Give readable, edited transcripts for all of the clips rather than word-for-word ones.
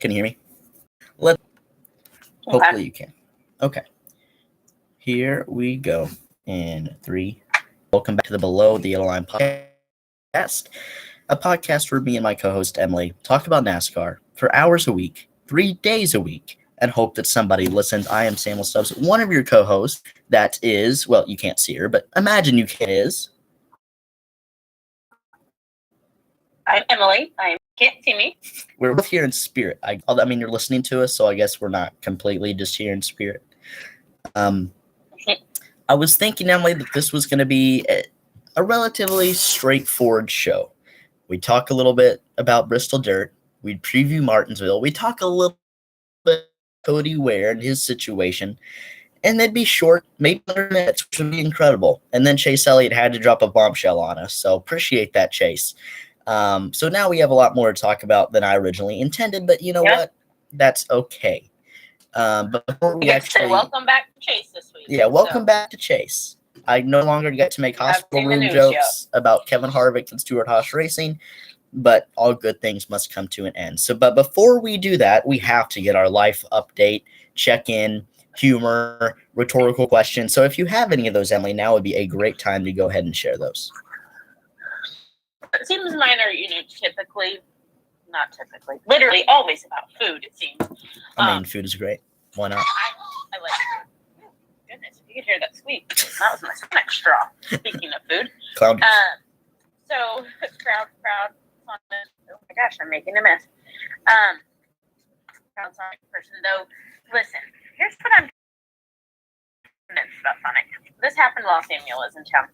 Can you hear me? Hopefully you can. Okay. Here we go. In 3. Welcome back to the Below the Yellow Line podcast, a podcast where me and my co-host Emily talk about NASCAR for hours a week, 3 days a week, and hope that somebody listens. I am Samuel Stubbs, one of your co-hosts. That is, well, you can't see her, but imagine you can. Is. I'm Emily. I can't see me. We're both here in spirit. I mean, you're listening to us, so I guess we're not completely just here in spirit. I was thinking, Emily, that this was going to be a relatively straightforward show. We talk a little bit about Bristol Dirt. We'd preview Martinsville. We talk a little bit about Cody Ware and his situation. And they'd be short, maybe 100 minutes, which would be incredible. And then Chase Elliott had to drop a bombshell on us, so appreciate that, Chase. So now we have a lot more to talk about than I originally intended, but you know what? That's okay. But before we actually... welcome back to Chase this week. Yeah, welcome back to Chase. I no longer get to make hospital room jokes about Kevin Harvick and Stewart Haas Racing, but all good things must come to an end. But before we do that, we have to get our life update, check-in, humor, rhetorical questions. So if you have any of those, Emily, now would be a great time to go ahead and share those. It seems mine are, not typically, literally always about food, it seems. I mean, food is great. Why not? I like food. Goodness, if you could hear that squeak. That was my stomach straw. Speaking of food. Clown. So, crowd. Oh my gosh, I'm making a mess. Crowd Sonic person, though. Listen, here's what I'm convinced about Sonic. This happened while Samuel was in town.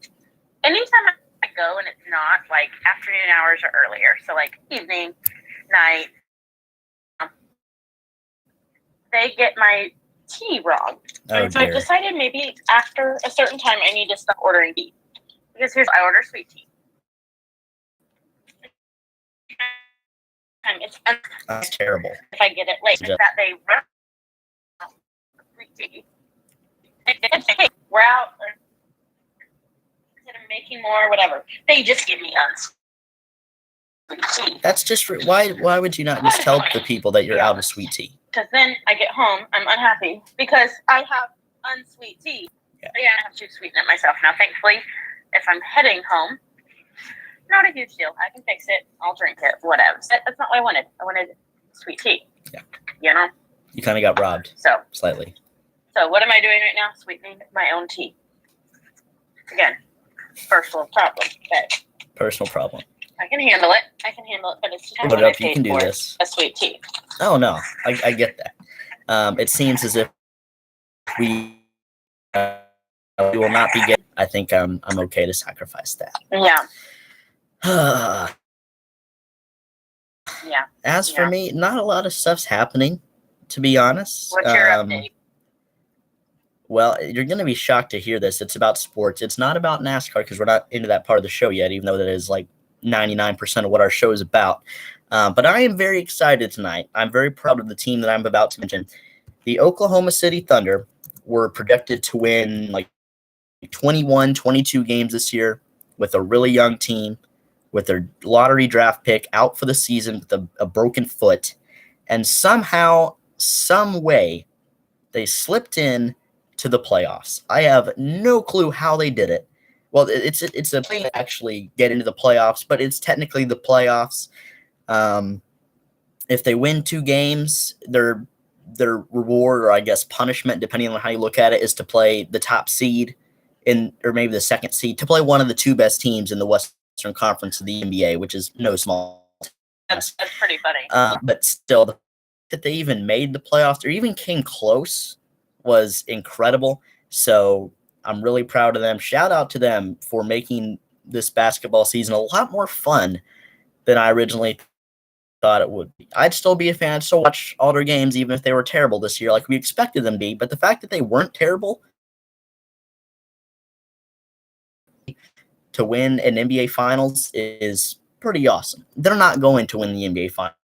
Anytime I go and it's not like afternoon hours or earlier, so like evening, night, they get my tea wrong. And so I decided maybe after a certain time I need to stop ordering tea. Because I order sweet tea. That's terrible. If I get it late, that they run sweet tea. Hey, we're out. Instead of making more, whatever, they just give me unsweet tea. That's just why would you not just tell the people that you're out of sweet tea? Because then I get home, I'm unhappy because I have unsweet tea. Yeah, I have to sweeten it myself. Now, thankfully, if I'm heading home, not a huge deal. I can fix it. I'll drink it. Whatever. That's not what I wanted. I wanted sweet tea. Yeah. You kind of got robbed. Slightly. So what am I doing right now? Sweetening my own tea. Again, personal problem. Okay. Personal problem. I can handle it, but it's just put it up. You can do this. A sweet tea. Oh no, I get that. It seems as if we will not be getting. I think I'm okay to sacrifice that. Yeah. Yeah. As for me, not a lot of stuff's happening, to be honest. What's your update? Well, you're going to be shocked to hear this. It's about sports. It's not about NASCAR because we're not into that part of the show yet, even though that is like 99% of what our show is about. But I am very excited tonight. I'm very proud of the team that I'm about to mention. The Oklahoma City Thunder were projected to win like 21, 22 games this year with a really young team, with their lottery draft pick out for the season with a broken foot. And somehow, some way, they slipped in to the playoffs. I have no clue how they did it. Well, it's a play to actually get into the playoffs, but it's technically the playoffs. If they win 2 games, their reward, or I guess punishment, depending on how you look at it, is to play the top seed or maybe the second seed, to play one of the 2 best teams in the Western Conference of the NBA, which is no small task. That's pretty funny. But still, that they even made the playoffs or even came close was incredible. So I'm really proud of them. Shout out to them for making this basketball season a lot more fun than I originally thought it would be. I'd still be a fan. I'd still watch all their games, even if they were terrible this year, like we expected them to be. But the fact that they weren't terrible to win an NBA Finals is pretty awesome. They're not going to win the NBA Finals.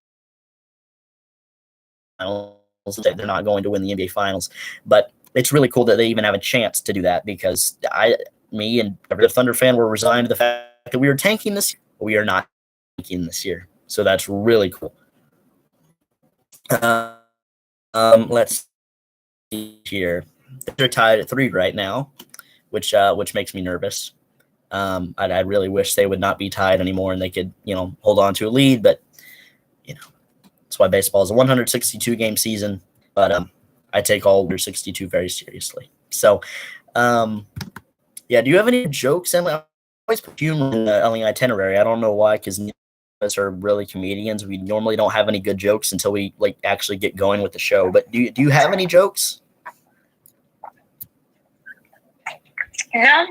They're not going to win the NBA Finals, but it's really cool that they even have a chance to do that because me and every Thunder fan were resigned to the fact that we were tanking this year. We are not tanking this year, so that's really cool. Let's see here. They're tied at 3 right now, which makes me nervous. I really wish they would not be tied anymore and they could, hold on to a lead. But that's why baseball is a 162 game season. But I take all 162 very seriously. So, yeah. Do you have any jokes, Emily? I always put humor in the itinerary. I don't know why, because neither of us are really comedians. We normally don't have any good jokes until we actually get going with the show. But do you have any jokes? No,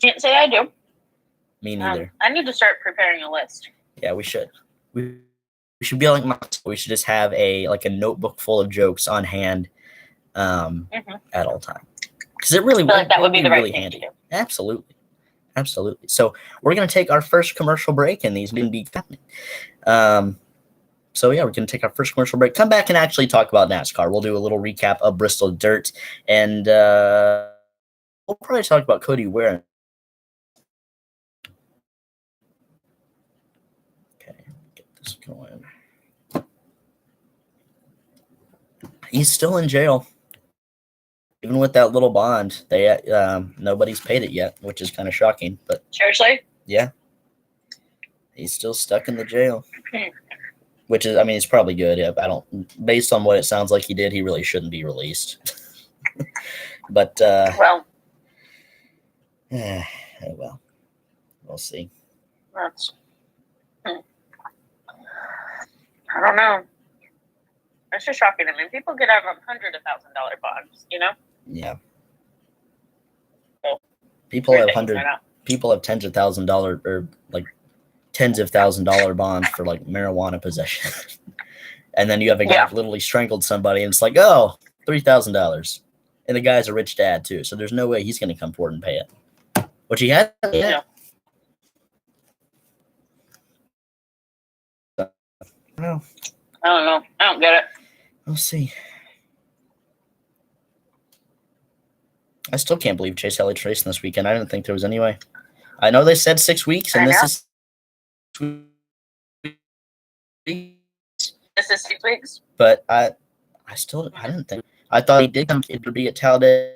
can't say I do. Me neither. I need to start preparing a list. Yeah, we should. We should be like we should just have a notebook full of jokes on hand at all time, because it really would. That would be the right really thing handy. to do. Absolutely. So we're gonna take our first commercial break, and these can be happening. So yeah, we're gonna take our first commercial break. Come back and actually talk about NASCAR. We'll do a little recap of Bristol Dirt, and we'll probably talk about Cody Ware. Okay, get this going. He's still in jail. Even with that little bond, they nobody's paid it yet, which is kind of shocking. But seriously, yeah, he's still stuck in the jail, which is, it's probably good. Based on what it sounds like he did, he really shouldn't be released. But well, we'll see. I don't know. It's just shocking. People get out of $100,000 bonds, Yeah. So, people have tens of $1,000 or tens of $1,000 bonds for marijuana possession. And then you have a guy who literally strangled somebody, and it's $3,000. And the guy's a rich dad too, so there's no way he's going to come forward and pay it. Which he had. Yeah. No. I don't know. I don't get it. We'll see. I still can't believe Chase Elliott's racing this weekend. I didn't think there was any way. I know they said 6 weeks, and this is 6 weeks. But I didn't think. I thought he did come. It would be at Talladega. I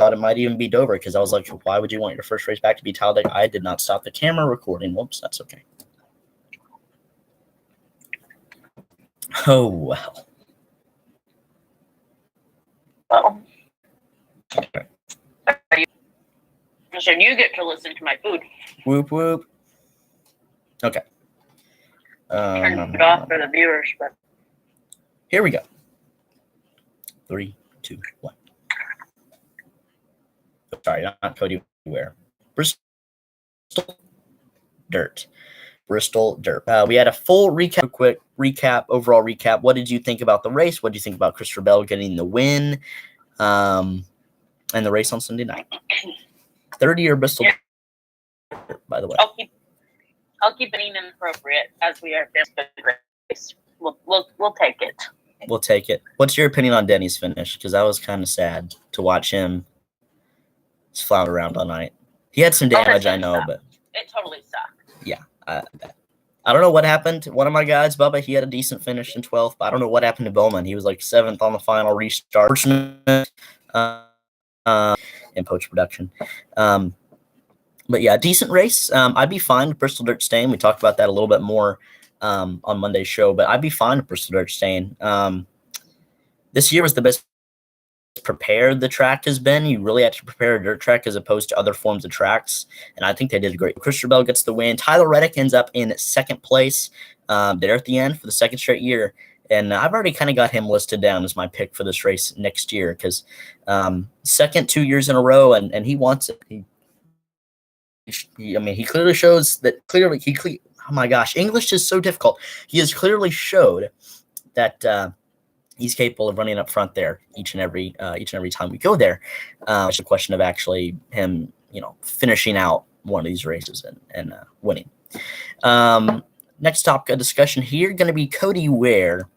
thought it might even be Dover, because I was like, why would you want your first race back to be Talladega? I did not stop the camera recording. Whoops, that's okay. Oh, well. Well. So you get to listen to my food. Whoop, whoop. Okay. Turn it off for the viewers, but here we go. 3, 2, 1. Sorry, not Cody Ware. Bristol Dirt. We had a full recap, quick recap, overall recap. What did you think about the race? What did you think about Christopher Bell getting the win? And the race on Sunday night. 30-year Bristol Dirt, by the way. I'll keep it inappropriate as we are the race. We'll take it. We'll take it. What's your opinion on Denny's finish? Because I was kind of sad to watch him flounder around all night. He had some damage, I know, but it totally sucked. Yeah, I don't know what happened. One of my guys, Bubba, he had a decent finish in 12th, but I don't know what happened to Bowman. He was 7th on the final restart. In post-production. But yeah, decent race. I'd be fine with Bristol Dirt staying. We talked about that a little bit more on Monday's show, but I'd be fine with Bristol Dirt staying. This year was the best prepared the track has been. You really had to prepare a dirt track as opposed to other forms of tracks, and I think they did great. Christopher Bell gets the win. Tyler Reddick ends up in 2nd place there at the end for the 2nd straight year, and I've already kind of got him listed down as my pick for this race next year, because 2nd 2 years in a row, and he wants it. He clearly shows that. Oh my gosh, English is so difficult. He has clearly showed that he's capable of running up front there each and every time we go there. It's a question of actually him, finishing out one of these races and winning. Next topic of discussion here going to be Cody Ware.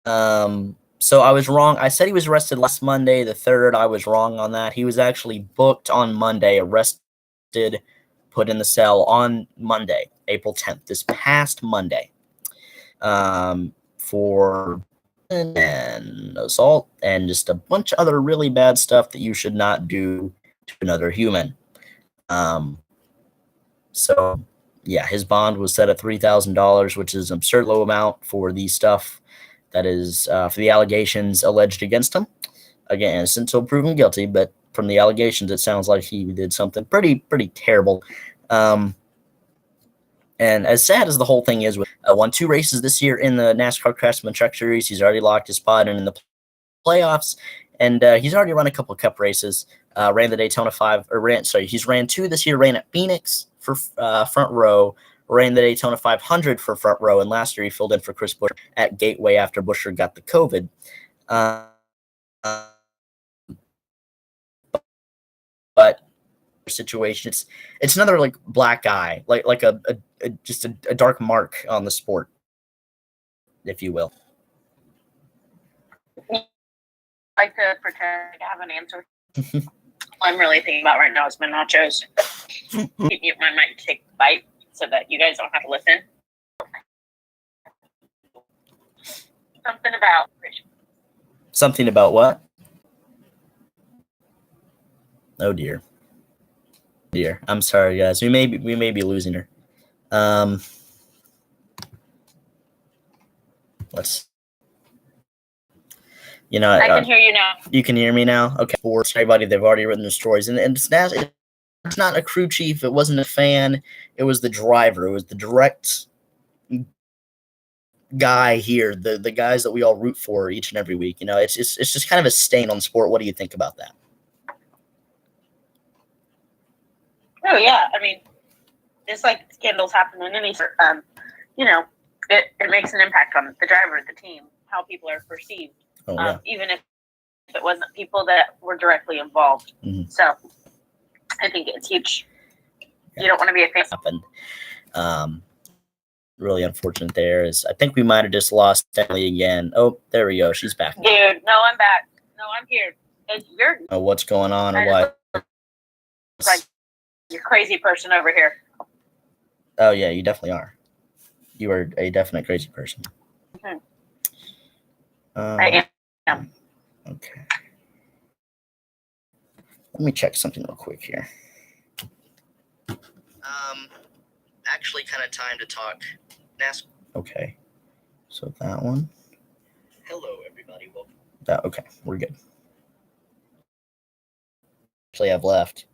So I was wrong. I said he was arrested last Monday, the 3rd. I was wrong on that. He was actually booked on Monday, arrested, put in the cell on Monday, April 10th, this past Monday, for and assault and just a bunch of other really bad stuff that you should not do to another human. So yeah, his bond was set at $3,000, which is an absurd low amount for the stuff that is for the allegations alleged against him. Again, it's until proven guilty, but from the allegations, it sounds like he did something pretty terrible. And as sad as the whole thing is, won 2 races this year in the NASCAR Craftsman Truck Series. He's already locked his spot in the playoffs, and he's already run a couple of Cup races. Ran the Daytona 5, he's ran 2 this year. Ran at Phoenix for front row. Ran the Daytona 500 for front row, and last year he filled in for Chris Buescher at Gateway after Buescher got the COVID. But situation, it's another like black eye, like a just a dark mark on the sport, if you will. I like to pretend I have an answer. All I'm really thinking about right now is my nachos. Keep mute my mic, take a bite so that you guys don't have to listen. Something about what? Oh dear. I'm sorry, guys. We may be losing her. Let's. I can hear you now. You can hear me now? Okay. For everybody, they've already written their stories. And it's not a crew chief. It wasn't a fan. It was the driver. It was the direct guy here, the guys that we all root for each and every week. It's just kind of a stain on the sport. What do you think about that? Oh, yeah. I mean, just like scandals happen in any sport, it makes an impact on the driver, the team, how people are perceived. Oh, yeah. Even if it wasn't people that were directly involved. Mm-hmm. So I think it's huge. Yeah. You don't want to be a fan. Really unfortunate there is I think we might have just lost Emily again. Oh, there we go. She's back. Dude, no, I'm back. No, I'm here. You're what's going on or what? Like you're a crazy person over here. Oh, yeah, you definitely are. You are a definite crazy person. Mm-hmm. I am. Okay. Let me check something real quick here. Actually, kind of time to talk. Okay. So that one. Hello, everybody. Welcome. Okay, we're good. Actually, I've left.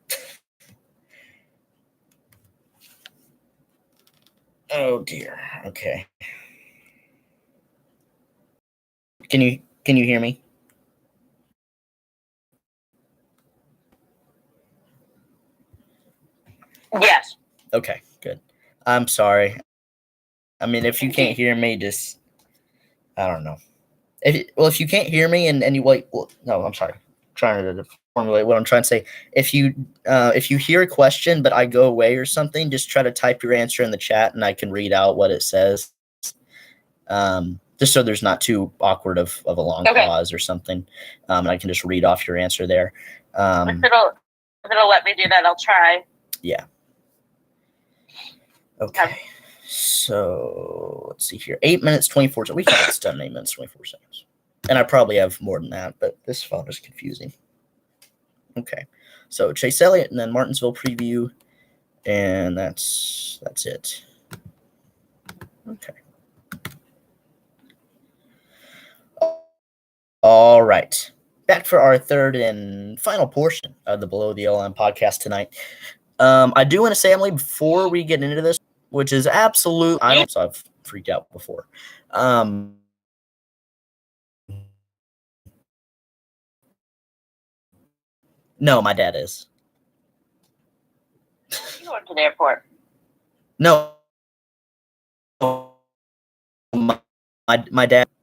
Oh dear. Okay. Can you hear me? Yes. Okay, good. I'm sorry. I mean, if you can't hear me, just I don't know. If you can't hear me and you no, I'm sorry. I'm trying to formulate what I'm trying to say. If you hear a question but I go away or something, just try to type your answer in the chat and I can read out what it says. Just so there's not too awkward of a long pause or something. And I can just read off your answer there. If it'll let me do that, I'll try. Yeah. Okay. So let's see here. 8 minutes, 24 seconds. We can get this done in 8 minutes, 24 seconds. And I probably have more than that, but this phone is confusing. Okay. So Chase Elliott and then Martinsville preview. And that's it. Okay. All right. Back for our third and final portion of the Below the L-Line podcast tonight. I do want to say, Emily, before we get into this, which is absolute. So I've freaked out before. No, my dad is. You going to the airport? No. My dad.